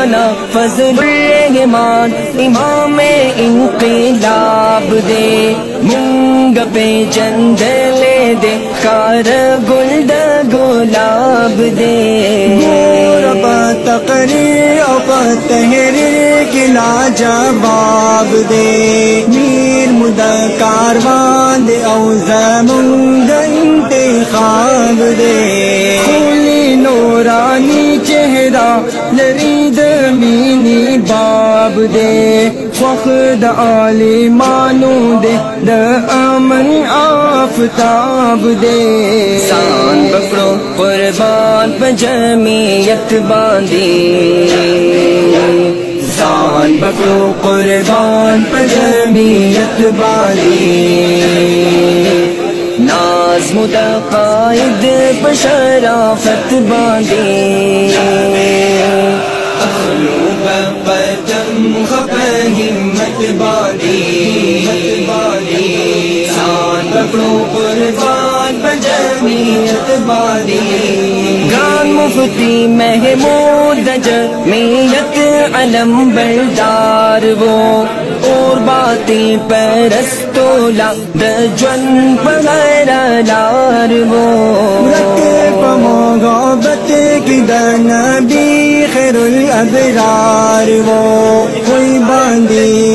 رانا فضل الرحمان امام انقلاب دے منگ پہ چند لے دے کار گلد گلاب دے تقریر او تحریر کی لاجواب دے میر مدہ کاروان دے او زمونگ انتخاب دے کھلی نورانی چہرہ لرید مینی باب دے فخد عالمانو دے دا امن آفتاب دے سان بکڑو قربان پہ جمعیت باندھی سان بکڑو قربان پہ جمعیت باندھی ناز متقائد پہ شرافت باندھی اخلوب پتم خپ ہمت باندھی سان بکڑو قربان پہ جمعیت باندھی گران مفتی محمود جمعیت علم بردار وہ اور باتیں پرستولا دجن پغیر لار وہ رکھے پمغابت کی نبی خیر الابرار وہ کوئی باندھی